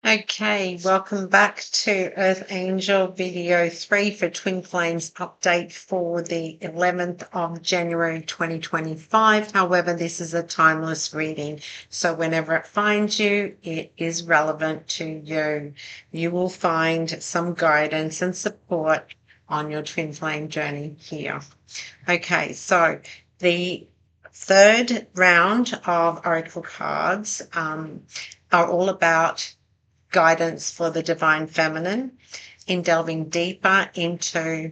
Okay, welcome back to Earth Angel video 3 for Twin Flames update for the 11th of January 2025. However, this is a timeless reading, so whenever it finds you, it is relevant to you. You will find some guidance and support on your twin flame journey here. Okay, so the third round of Oracle cards are all about guidance for the divine feminine in delving deeper into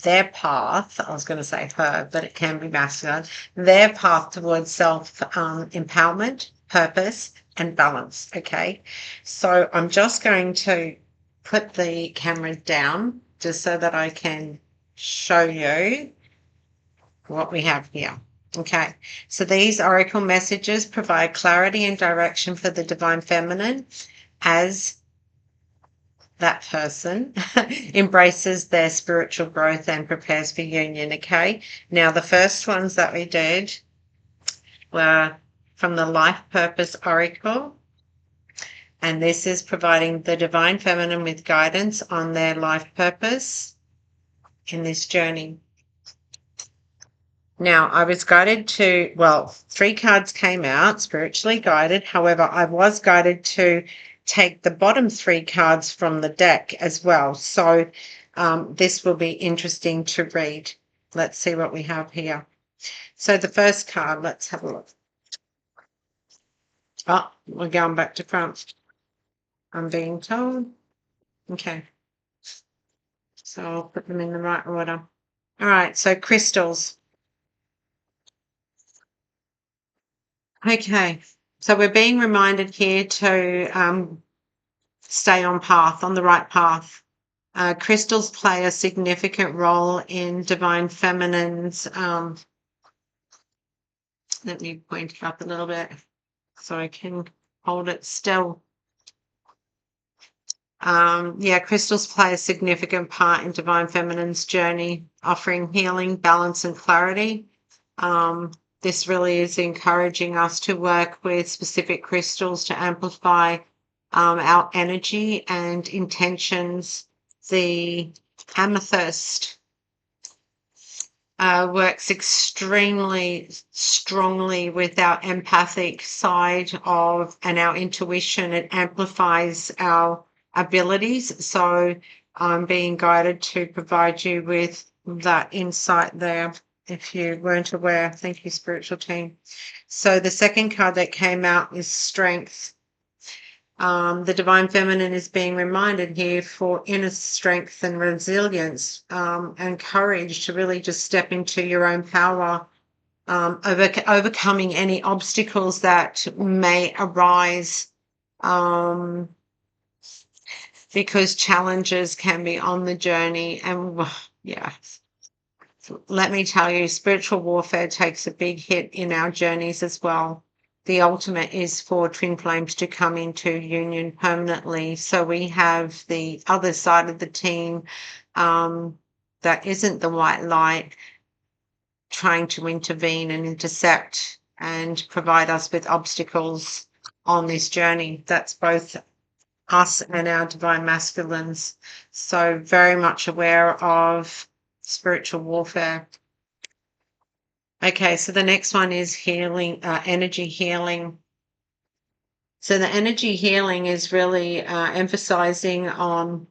their path. I was going to say her, but it can be masculine. Their path towards self empowerment, purpose, and balance. Okay, so I'm just going to put the camera down just so that I can show you what we have here. Okay, so these oracle messages provide clarity and direction for the divine feminine as that person embraces their spiritual growth and prepares for union. Okay, now the first ones that we did were from the Life Purpose Oracle, and this is providing the divine feminine with guidance on their life purpose in this journey. Now, I was guided to, well, 3 cards came out, spiritually guided. However, I was guided to take the bottom 3 cards from the deck as well. So this will be interesting to read. Let's see what we have here. So the first card, let's have a look. Oh, we're going back to front, I'm being told. Okay. So I'll put them in the right order. All right, so crystals. Okay, so we're being reminded here to stay on the right path. Crystals play a significant role in divine feminine's, let me point it up a little bit so I can hold it still. Crystals play a significant part in divine feminine's journey, offering healing, balance, and clarity. This really is encouraging us to work with specific crystals to amplify our energy and intentions. The amethyst works extremely strongly with our empathic side and our intuition. It amplifies our abilities. So I'm being guided to provide you with that insight there. If you weren't aware, thank you, spiritual team. So the second card that came out is strength. The divine feminine is being reminded here for inner strength and resilience and courage to really just step into your own power, overcoming any obstacles that may arise, because challenges can be on the journey. And yeah, let me tell you, spiritual warfare takes a big hit in our journeys as well. The ultimate is for twin flames to come into union permanently. So we have the other side of the team that isn't the white light trying to intervene and intercept and provide us with obstacles on this journey. That's both us and our divine masculines. So very much aware of spiritual warfare. Okay, so the next one is healing, energy healing. So the energy healing is really emphasizing on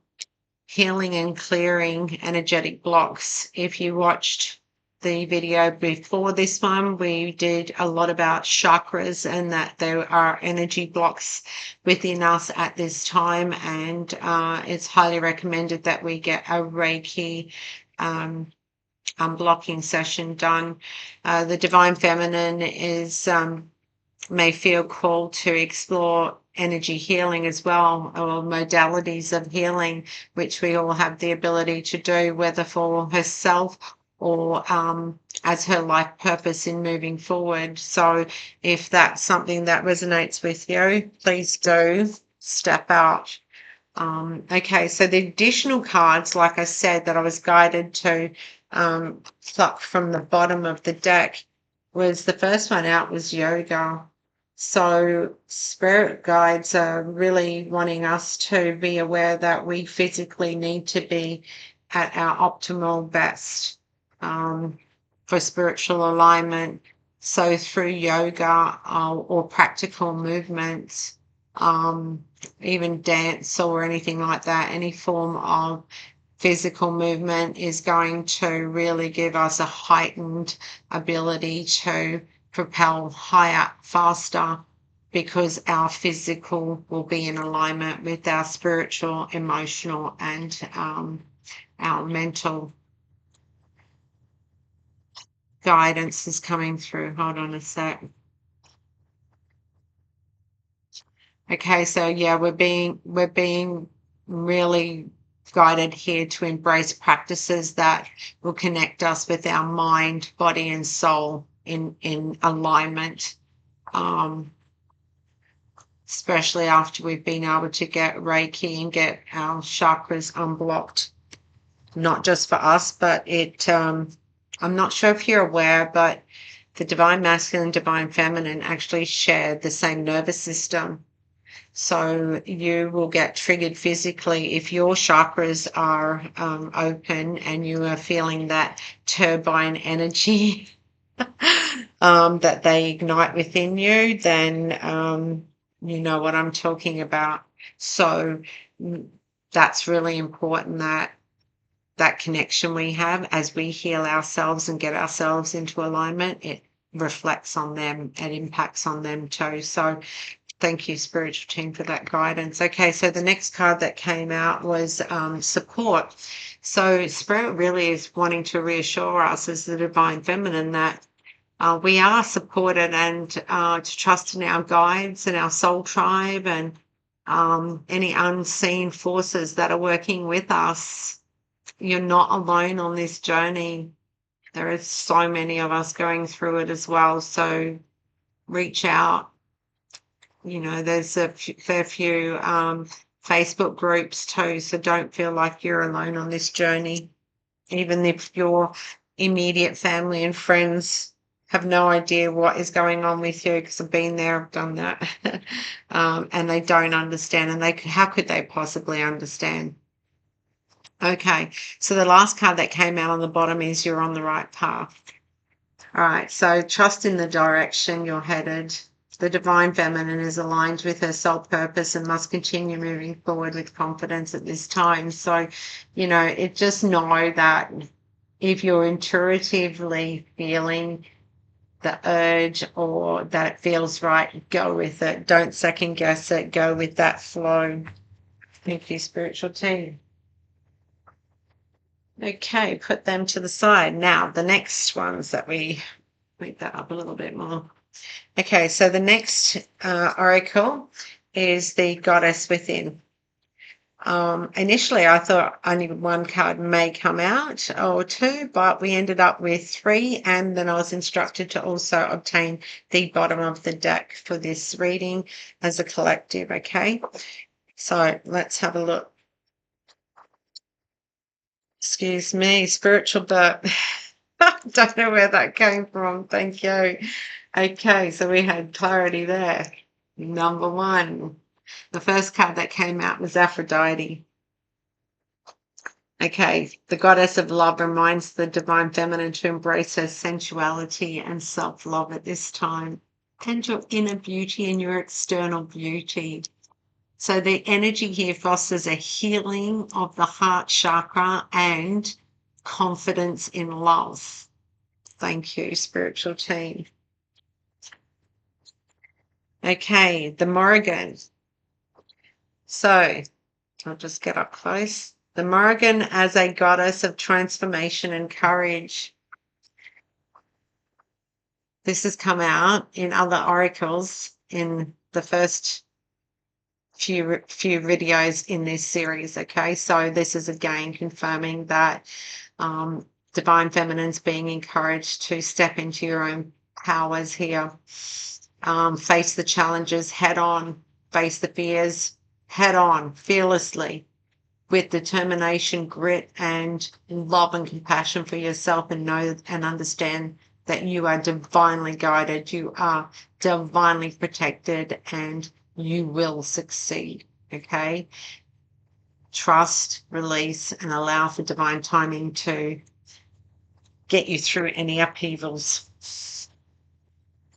healing and clearing energetic blocks. If you watched the video before this one, we did a lot about chakras and that there are energy blocks within us at this time, and it's highly recommended that we get a Reiki unblocking session done. The divine feminine is may feel called to explore energy healing as well, or modalities of healing, which we all have the ability to do, whether for herself or as her life purpose in moving forward. So if that's something that resonates with you, please do step out. Okay, so the additional cards, like I said, that I was guided to pluck from the bottom of the deck, was the first one out was yoga. So spirit guides are really wanting us to be aware that we physically need to be at our optimal best for spiritual alignment. So through yoga or practical movements, even dance or anything like that, any form of physical movement is going to really give us a heightened ability to propel higher, faster, because our physical will be in alignment with our spiritual, emotional, and our mental guidance is coming through. Hold on a sec. Okay, so yeah, we're being really guided here to embrace practices that will connect us with our mind, body, and soul in alignment. Especially after we've been able to get Reiki and get our chakras unblocked, not just for us, but I'm not sure if you're aware, but the divine masculine and divine feminine actually share the same nervous system. So you will get triggered physically if your chakras are open and you are feeling that turbine energy that they ignite within you, then you know what I'm talking about. So that's really important, that connection we have as we heal ourselves and get ourselves into alignment. It reflects on them and impacts on them too. So thank you, spiritual team, for that guidance. Okay, so the next card that came out was support. So spirit really is wanting to reassure us as the divine feminine that we are supported, and to trust in our guides and our soul tribe and any unseen forces that are working with us. You're not alone on this journey. There are so many of us going through it as well. So reach out. You know, there's a fair few Facebook groups too. So don't feel like you're alone on this journey. Even if your immediate family and friends have no idea what is going on with you, because I've been there, I've done that, and they don't understand, and how could they possibly understand? Okay, so the last card that came out on the bottom is you're on the right path. All right, so trust in the direction you're headed. The divine feminine is aligned with her soul purpose and must continue moving forward with confidence at this time. So, you know, just know that if you're intuitively feeling the urge or that it feels right, go with it. Don't second guess it. Go with that flow. Thank you, spiritual team. Okay, put them to the side. Now, the next ones that we make that up a little bit more. Okay, so the next oracle is the Goddess Within. Initially, I thought only one card may come out or two, but we ended up with three, and then I was instructed to also obtain the bottom of the deck for this reading as a collective, okay? So let's have a look. Excuse me, spiritual burp. I don't know where that came from. Thank you. Okay, so we had clarity there. Number one. The first card that came out was Aphrodite. Okay, the goddess of love reminds the divine feminine to embrace her sensuality and self-love at this time, and your inner beauty and your external beauty. So the energy here fosters a healing of the heart chakra and confidence in love. Thank you, spiritual team. Okay, the Morrigan. So I'll just get up close. The Morrigan as a goddess of transformation and courage. This has come out in other oracles in the first few videos in this series. Okay, so this is again confirming that divine feminine's being encouraged to step into your own powers here. Face the challenges head on, face the fears head on, fearlessly, with determination, grit, and love and compassion for yourself, and know and understand that you are divinely guided, you are divinely protected, and you will succeed. Okay? Trust, release, and allow for divine timing to get you through any upheavals.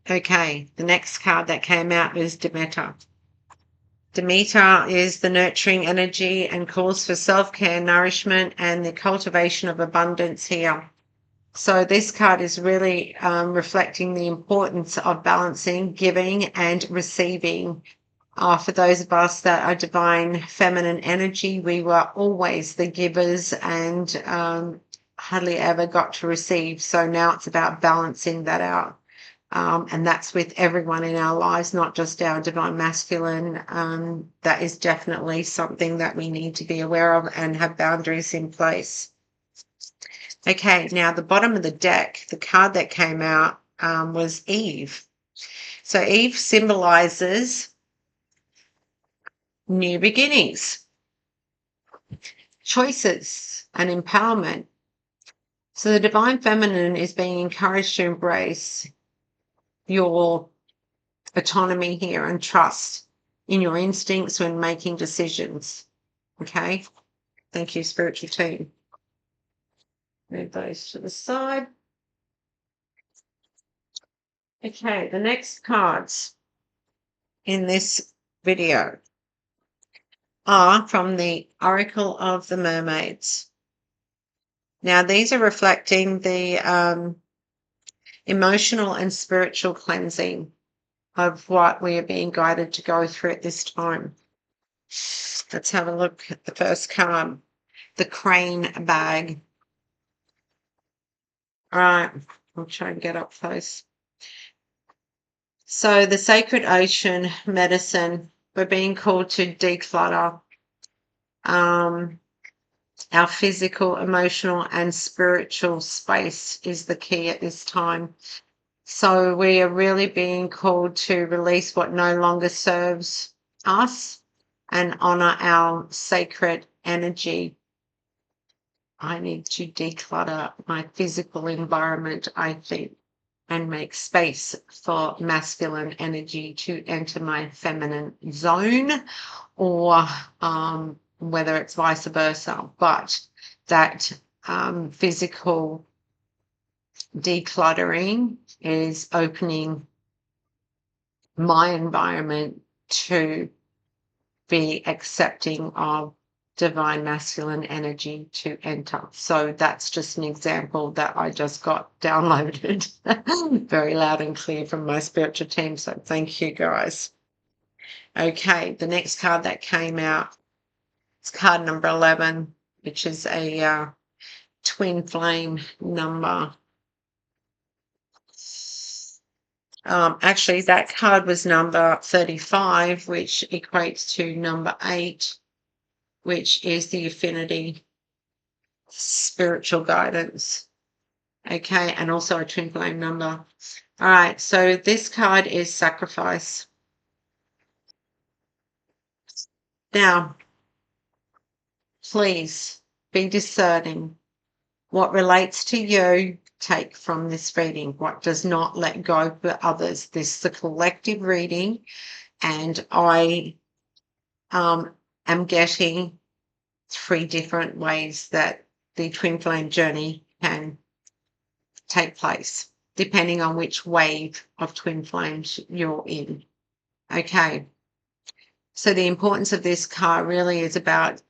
Okay, the next card that came out was Demeter. Demeter is the nurturing energy and calls for self-care, nourishment, and the cultivation of abundance here. So this card is really reflecting the importance of balancing, giving, and receiving. For those of us that are divine feminine energy, we were always the givers and hardly ever got to receive. So now it's about balancing that out. And that's with everyone in our lives, not just our divine masculine. That is definitely something that we need to be aware of and have boundaries in place. Okay, now the bottom of the deck, the card that came out was Eve. So Eve symbolizes new beginnings, choices, and empowerment. So the divine feminine is being encouraged to embrace your autonomy here and trust in your instincts when making decisions. Okay, thank you, spiritual team. Move those to the side. Okay, the next cards in this video are from the Oracle of the Mermaids. Now, these are reflecting the emotional and spiritual cleansing of what we are being guided to go through at this time. Let's have a look at the first card, the Crane Bag. All right, I'll try and get up close. So the Sacred Ocean Medicine, we're being called to declutter our physical, emotional, and spiritual space is the key at this time. So we are really being called to release what no longer serves us and honor our sacred energy. I need to declutter my physical environment, I think, and make space for masculine energy to enter my feminine zone, or whether it's vice versa. But that physical decluttering is opening my environment to be accepting of divine masculine energy to enter. So that's just an example that I just got downloaded very loud and clear from my spiritual team. So thank you, guys. Okay, the next card that came out is card number 11, which is a twin flame number. Actually, that card was number 35, which equates to number 8, which is the affinity spiritual guidance. Okay, and also a twin flame number. All right, so this card is sacrifice. Now, please be discerning. What relates to you, take from this reading. What does not, let go for others. This is a collective reading, and I am getting 3 different ways that the twin flame journey can take place, depending on which wave of twin flames you're in. Okay. So the importance of this card really is about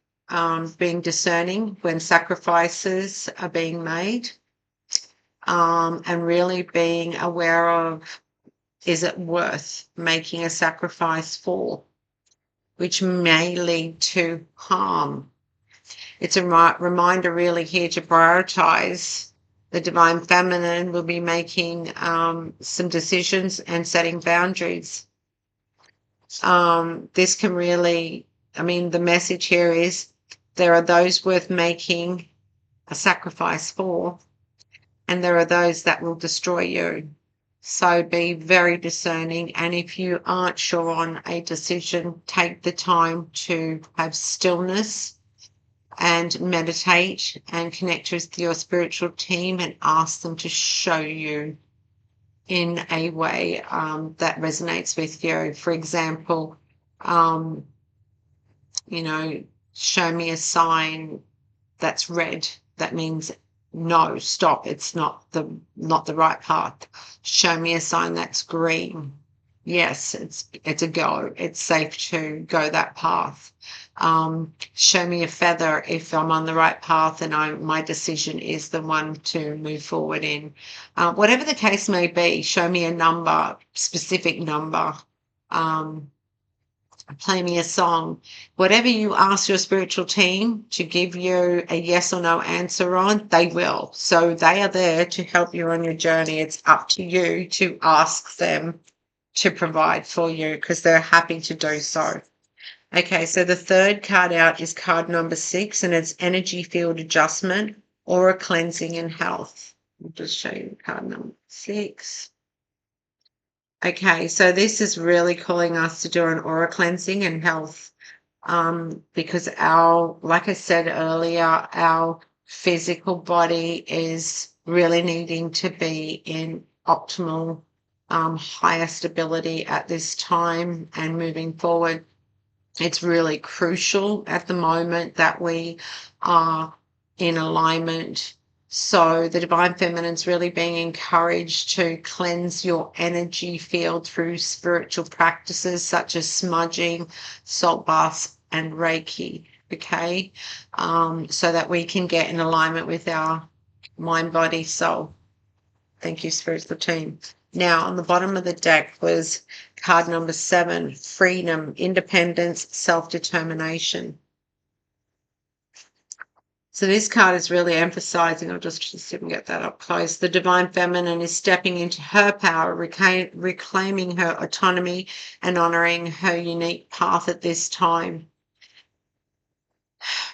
being discerning when sacrifices are being made, and really being aware of, is it worth making a sacrifice for, which may lead to harm. It's a reminder really here to prioritize. The divine feminine will be making some decisions and setting boundaries. This can really, the message here is there are those worth making a sacrifice for, and there are those that will destroy you. So be very discerning. And if you aren't sure on a decision, take the time to have stillness and meditate and connect with your spiritual team and ask them to show you in a way that resonates with you. For example, show me a sign that's red. That means no, stop. It's not the right path. Show me a sign that's green. Yes, it's a go. It's safe to go that path. Show me a feather if I'm on the right path and my decision is the one to move forward in. Whatever the case may be, show me a number, specific number. Play me a song. Whatever you ask your spiritual team to give you a yes or no answer on, they will. So they are there to help you on your journey. It's up to you to ask them to provide for you because they're happy to do so. Okay, so the third card out is card number 6, and it's energy field adjustment, aura cleansing and health. I'll just show you card number 6. Okay, so this is really calling us to do an aura cleansing and health because like I said earlier, our physical body is really needing to be in optimal, higher stability at this time and moving forward. It's really crucial at the moment that we are in alignment. So the Divine Feminine's really being encouraged to cleanse your energy field through spiritual practices such as smudging, salt baths, and Reiki, okay? So that we can get in alignment with our mind, body, soul. Thank you, spiritual team. Now, on the bottom of the deck was card number 7, freedom, independence, self-determination. So this card is really emphasizing, I'll just see if I can get that up close, the Divine Feminine is stepping into her power, reclaiming her autonomy and honoring her unique path at this time,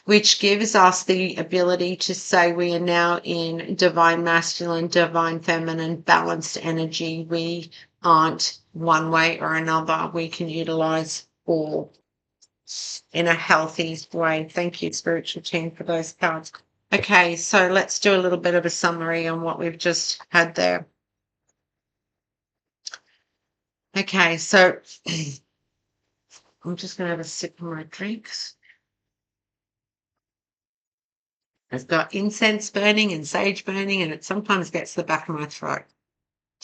which gives us the ability to say we are now in divine masculine, divine feminine, balanced energy. We aren't one way or another. We can utilize all in a healthy way. Thank you, spiritual team, for those cards. Okay, so let's do a little bit of a summary on what we've just had there. Okay, so I'm just going to have a sip of my drinks. I've got incense burning and sage burning, and it sometimes gets to the back of my throat.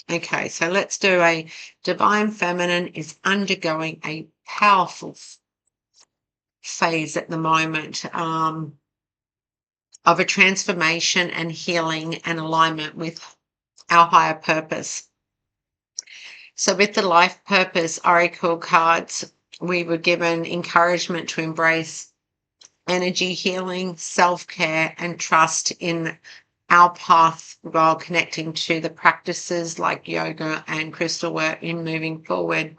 Okay, so let's do a Divine Feminine is undergoing a powerful phase at the moment of a transformation and healing and alignment with our higher purpose. So with the Life Purpose Oracle cards, we were given encouragement to embrace energy healing, self-care, and trust in our path while connecting to the practices like yoga and crystal work in moving forward,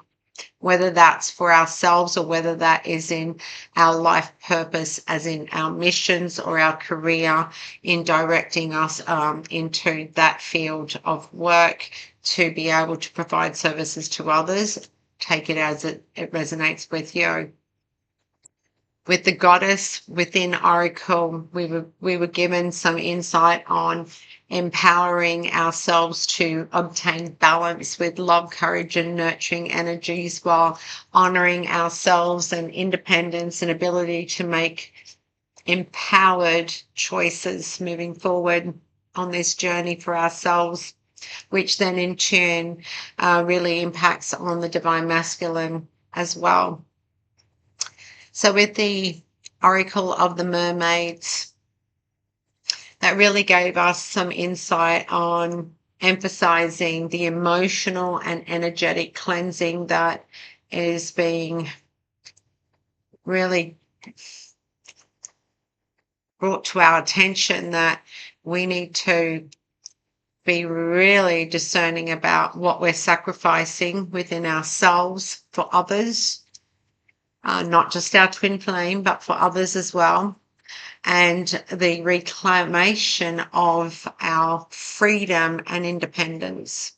whether that's for ourselves or whether that is in our life purpose, as in our missions or our career, in directing us into that field of work to be able to provide services to others. Take it as it resonates with you. With the Goddess within Oracle, we were given some insight on empowering ourselves to obtain balance with love, courage, and nurturing energies while honoring ourselves and independence and ability to make empowered choices moving forward on this journey for ourselves, which then in turn really impacts on the Divine Masculine as well. So with the Oracle of the Mermaids, that really gave us some insight on emphasizing the emotional and energetic cleansing that is being really brought to our attention, that we need to be really discerning about what we're sacrificing within ourselves for others. Not just our twin flame, but for others as well. And the reclamation of our freedom and independence.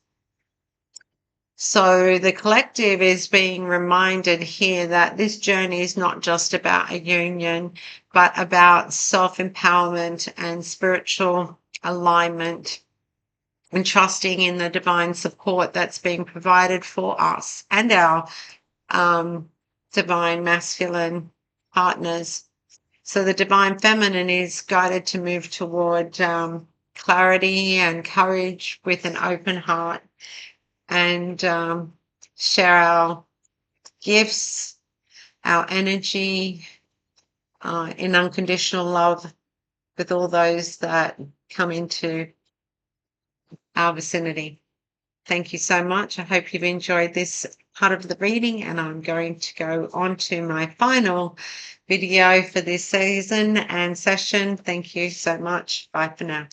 So the collective is being reminded here that this journey is not just about a union, but about self-empowerment and spiritual alignment and trusting in the divine support that's being provided for us and our divine masculine partners. So the divine feminine is guided to move toward clarity and courage with an open heart, and share our gifts, our energy in unconditional love with all those that come into our vicinity. Thank you so much. I hope you've enjoyed this part of the reading, and I'm going to go on to my final video for this season and session. Thank you so much. Bye for now.